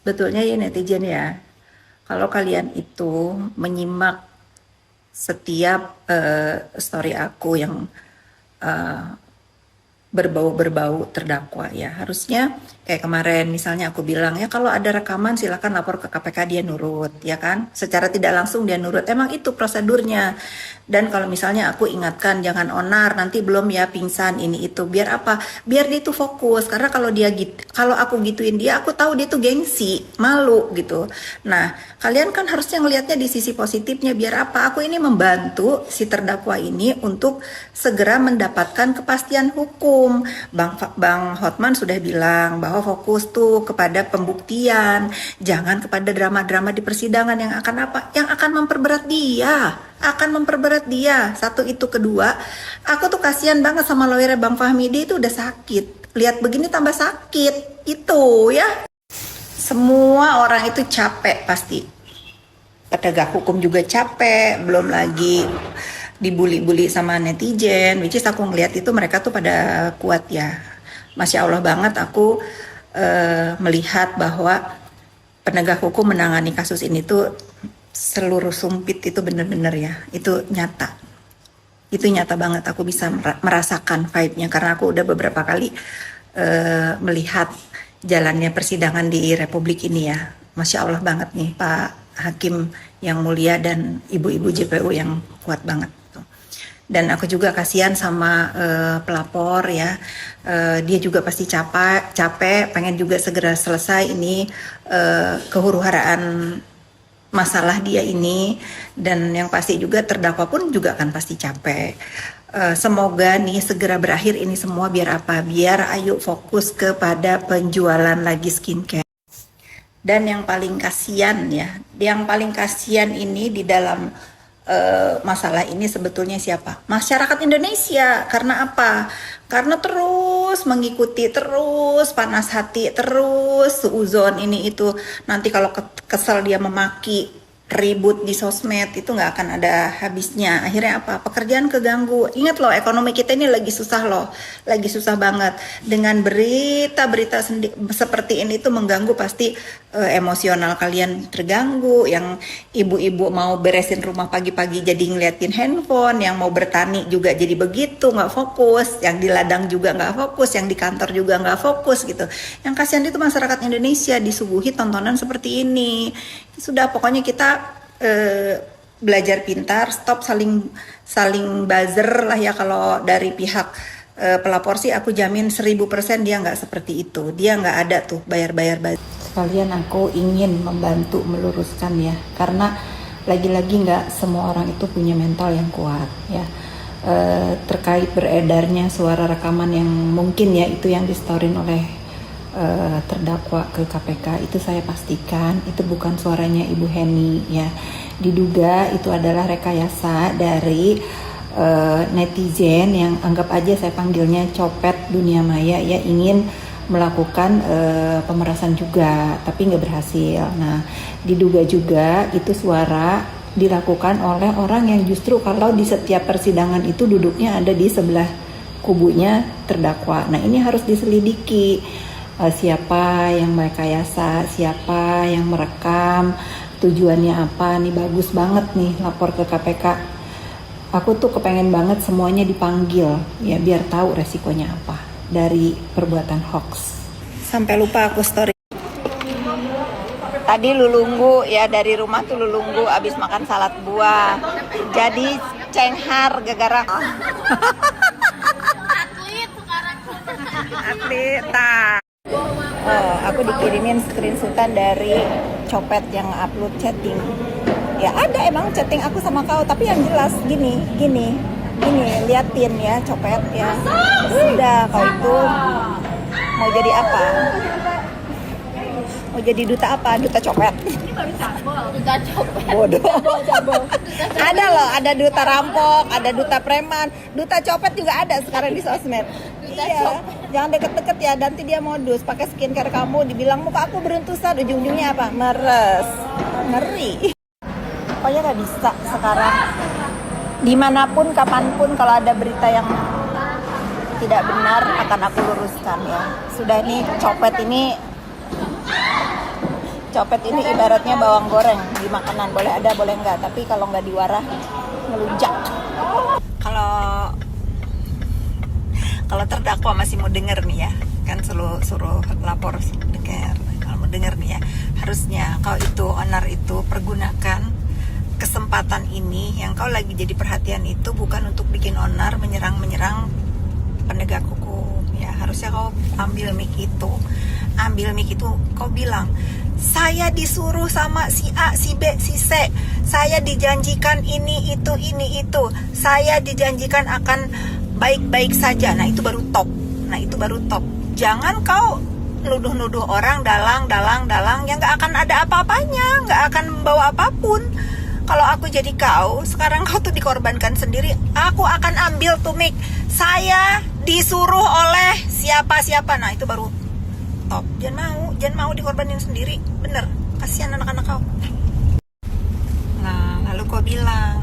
Sebetulnya ya netizen ya, kalau kalian itu menyimak setiap story aku yang eh, berbau-berbau terdakwa ya. Harusnya kayak kemarin misalnya aku bilang ya kalau ada rekaman silakan lapor ke KPK, dia nurut ya kan. Secara tidak langsung dia nurut. Emang itu prosedurnya. Dan kalau misalnya aku ingatkan jangan onar nanti belum ya pingsan ini itu. Biar apa? Biar dia itu fokus. Karena kalau dia gitu, kalau aku gituin dia, aku tahu dia tuh gengsi, malu gitu. Nah, kalian kan harusnya ngelihatnya di sisi positifnya. Biar apa? Aku ini membantu si terdakwa ini untuk segera mendapatkan kepastian hukum. Bang Hotman sudah bilang bahwa fokus tuh kepada pembuktian, jangan kepada drama-drama di persidangan yang akan apa? Yang akan memperberat dia, akan memperberat dia. Satu itu, kedua, aku tuh kasihan banget sama lawyer Bang Fahmi, dia itu udah sakit. Lihat begini tambah sakit. Itu ya. Semua orang itu capek pasti. Penegak hukum juga capek, belum lagi dibully-bully sama netizen, which is aku ngeliat itu mereka tuh pada kuat ya. Masya Allah banget aku melihat bahwa penegak hukum menangani kasus ini tuh seluruh sumpit itu bener-bener ya, itu nyata. Itu nyata banget, aku bisa merasakan vibe-nya karena aku udah beberapa kali melihat jalannya persidangan di Republik ini ya. Masya Allah banget nih Pak Hakim yang mulia dan ibu-ibu JPU yang kuat banget. Dan aku juga kasihan sama pelapor ya, dia juga pasti capek, pengen juga segera selesai ini kehuru-haraan masalah dia ini, dan yang pasti juga terdakwa pun juga akan pasti capek. Semoga nih segera berakhir ini semua, biar apa? Biar ayo fokus kepada penjualan lagi skincare. Dan yang paling kasihan ya, yang paling kasihan ini di dalam masalah ini sebetulnya siapa? Masyarakat Indonesia. Karena apa? Karena terus mengikuti, terus panas hati, terus suuzon ini itu. Nanti kalau kesel dia memaki, ribut di sosmed, itu nggak akan ada habisnya. Akhirnya apa? Pekerjaan keganggu. Ingat loh, ekonomi kita ini lagi susah loh, lagi susah banget. Dengan berita-berita seperti ini tuh mengganggu pasti emosional kalian terganggu. Yang ibu-ibu mau beresin rumah pagi-pagi jadi ngeliatin handphone, yang mau bertani juga jadi begitu, nggak fokus, yang di ladang juga nggak fokus, yang di kantor juga nggak fokus gitu. Yang kasihan itu masyarakat Indonesia disuguhi tontonan seperti ini. Sudah, pokoknya kita belajar pintar, stop saling buzzer lah ya. Kalau dari pihak pelapor sih aku jamin 1000% dia nggak seperti itu, dia nggak ada tuh bayar-bayar buzzer. Sekalian aku ingin membantu meluruskan ya, karena lagi-lagi nggak semua orang itu punya mental yang kuat ya. Terkait beredarnya suara rekaman yang mungkin ya itu yang distorin oleh terdakwa ke KPK, itu saya pastikan itu bukan suaranya Ibu Heni ya. Diduga itu adalah rekayasa dari netizen yang anggap aja saya panggilnya copet dunia maya ya, ingin melakukan pemerasan juga tapi nggak berhasil. Nah, diduga juga itu suara dilakukan oleh orang yang justru kalau di setiap persidangan itu duduknya ada di sebelah kubunya terdakwa. Nah, ini harus diselidiki. Siapa yang merekayasa, siapa yang merekam, tujuannya apa. Nih bagus banget nih lapor ke KPK. Aku tuh kepengen banget semuanya dipanggil ya, biar tahu resikonya apa dari perbuatan hoax. Sampai lupa aku story. Tadi lulunggu ya, dari rumah tuh lulunggu abis makan salad buah. Jadi cenghar gara-gara atlet sekarang. Atlet. Aku dikirimin screenshotan dari copet yang upload chatting. Ya ada emang chatting aku sama kau, tapi yang jelas gini, liatin ya copet ya. Sudah, kau itu mau jadi apa? Mau jadi duta apa? Duta copet. Duta copet. Bodoh. Ada loh, ada duta rampok, ada duta preman, duta copet juga ada sekarang di sosmed. Iya, jangan deket-deket ya, nanti dia modus pakai skincare kamu, dibilang muka aku beruntusan, ujung-ujungnya apa? Meres, ngeri. Pokoknya nggak bisa sekarang. Dimanapun, kapanpun, kalau ada berita yang tidak benar akan aku luruskan ya. Sudah, nih copet ini copet ini ibaratnya bawang goreng di makanan, boleh ada boleh enggak, tapi kalau nggak diwarah ngelunjak. Kalau terdakwa masih mau denger nih ya, kan suruh lapor denger. Kalau mau denger nih ya, harusnya kau itu owner itu pergunakan kesempatan ini yang kau lagi jadi perhatian itu bukan untuk bikin owner menyerang penegak hukum ya. Harusnya kau ambil mic itu kau bilang, saya disuruh sama si A, si B, si C, saya dijanjikan ini itu, saya dijanjikan akan baik-baik saja. Nah itu baru top. Jangan kau nuduh-nuduh orang dalang yang gak akan ada apa-apanya, gak akan membawa apapun. Kalau aku jadi kau, sekarang kau tuh dikorbankan sendiri. Aku akan ambil tuh mic, saya disuruh oleh siapa. Nah itu baru top. Jangan mau dikorbanin sendiri. Bener, kasihan anak-anak kau. Nah lalu kau bilang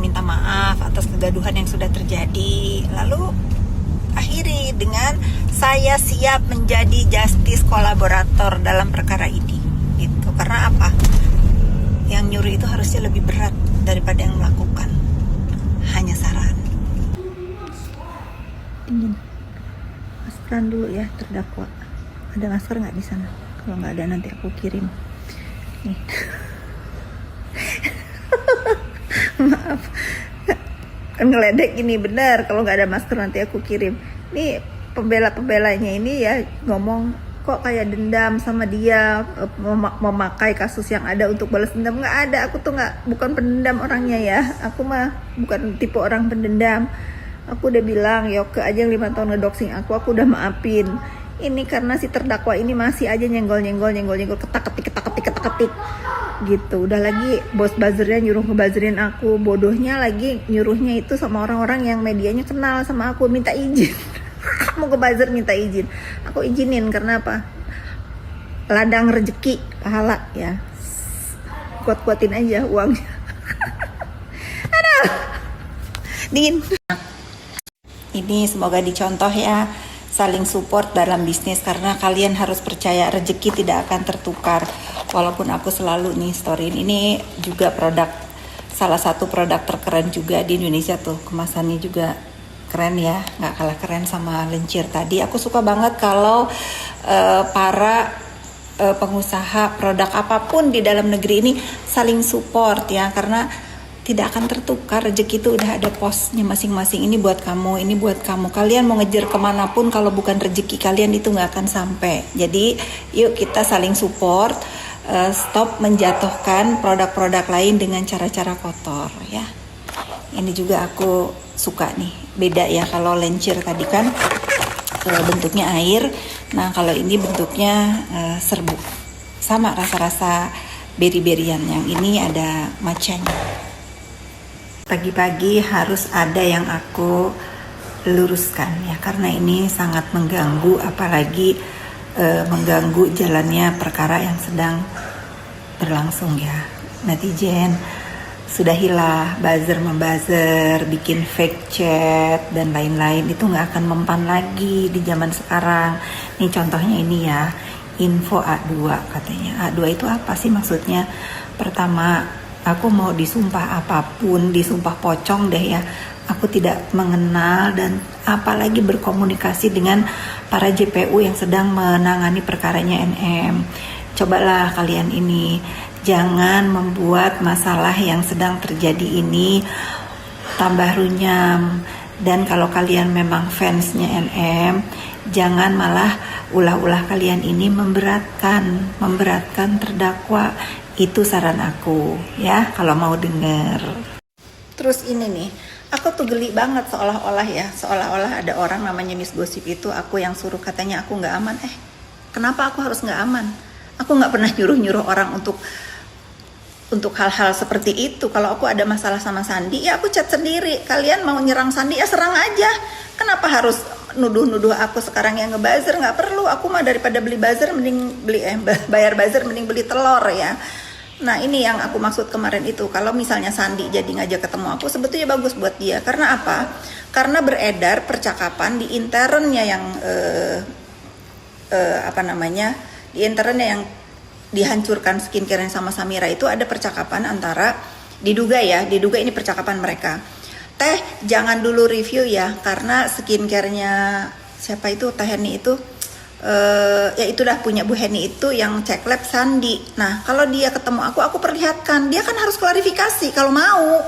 minta maaf atas kegaduhan yang sudah terjadi. Lalu akhiri dengan saya siap menjadi justice kolaborator dalam perkara ini gitu. Karena apa? Yang nyuruh itu harusnya lebih berat daripada yang melakukan. Hanya saran. Ingin maskeran dulu ya terdakwa. Ada masker nggak di sana? Kalau nggak ada nanti aku kirim. Nih. Maaf. Kan ngeledek ini benar. Kalau nggak ada masker nanti aku kirim. Nih pembelanya ini ya ngomong kok kayak dendam sama dia, memakai kasus yang ada untuk balas dendam. Nggak ada, aku tuh bukan pendendam orangnya ya. Aku mah bukan tipe orang pendendam. Aku udah bilang Yoke aja yang 5 tahun ngedoxing aku udah maafin. Ini karena si terdakwa ini masih aja nyenggol ketak-ketik gitu. Udah lagi bos buzzernya nyuruh ngebuzzerin aku, bodohnya lagi nyuruhnya itu sama orang-orang yang medianya kenal sama aku, minta izin. Mau ke buzzer minta izin, aku izinin karena apa? Ladang rezeki pahala ya, kuat-kuatin aja uangnya. Aduh, dingin. Ini semoga dicontoh ya, saling support dalam bisnis, karena kalian harus percaya rezeki tidak akan tertukar. Walaupun aku selalu nih storyin, ini juga salah satu produk terkeren juga di Indonesia tuh, kemasannya juga keren ya, nggak kalah keren sama Lencir tadi. Aku suka banget kalau para pengusaha produk apapun di dalam negeri ini saling support ya, karena tidak akan tertukar. Rezeki itu udah ada posnya masing-masing. Ini buat kamu, ini buat kamu. Kalian mau ngejar kemanapun, kalau bukan rezeki kalian itu nggak akan sampai. Jadi yuk kita saling support, stop menjatuhkan produk-produk lain dengan cara-cara kotor ya. Ini juga aku suka nih, beda ya. Kalau Lencir tadi kan bentuknya air, nah kalau ini bentuknya serbuk, sama rasa-rasa beri-berian. Yang ini ada matchanya. Pagi-pagi harus ada yang aku luruskan ya, karena ini sangat mengganggu, apalagi mengganggu jalannya perkara yang sedang berlangsung ya. Netizen sudahilah membuzzer, bikin fake chat dan lain-lain, itu nggak akan mempan lagi di zaman sekarang. Nih contohnya ini ya, info A2 katanya. A2 itu apa sih maksudnya? Pertama, aku mau disumpah apapun, disumpah pocong deh ya, aku tidak mengenal dan apalagi berkomunikasi dengan para JPU yang sedang menangani perkaranya NM. Cobalah kalian ini, jangan membuat masalah yang sedang terjadi ini tambah runyam. Dan kalau kalian memang fansnya NM, jangan malah ulah-ulah kalian ini memberatkan terdakwa. Itu saran aku ya, kalau mau denger. Terus ini nih, aku tuh geli banget seolah-olah ada orang namanya Miss Gosip itu aku yang suruh, katanya aku nggak aman. Kenapa aku harus nggak aman? Aku nggak pernah nyuruh orang untuk hal-hal seperti itu. Kalau aku ada masalah sama Sandi, ya aku chat sendiri. Kalian mau nyerang Sandi, ya serang aja. Kenapa harus nuduh-nuduh aku sekarang yang ngebuzzer? Nggak perlu. Aku mah daripada beli buzzer mending bayar buzzer mending beli telur ya. Nah ini yang aku maksud kemarin itu. Kalau misalnya Sandi jadi ngajak ketemu aku, sebetulnya bagus buat dia. Karena apa? Karena beredar percakapan di internnya yang di internetnya yang dihancurkan skincare sama Samira itu ada percakapan antara, diduga ini percakapan mereka. Teh jangan dulu review ya, karena skincarenya siapa itu, Teh Heni itu, ya itulah punya Bu Heni itu yang cek lab Sandi. Nah kalau dia ketemu aku perlihatkan, dia kan harus klarifikasi kalau mau.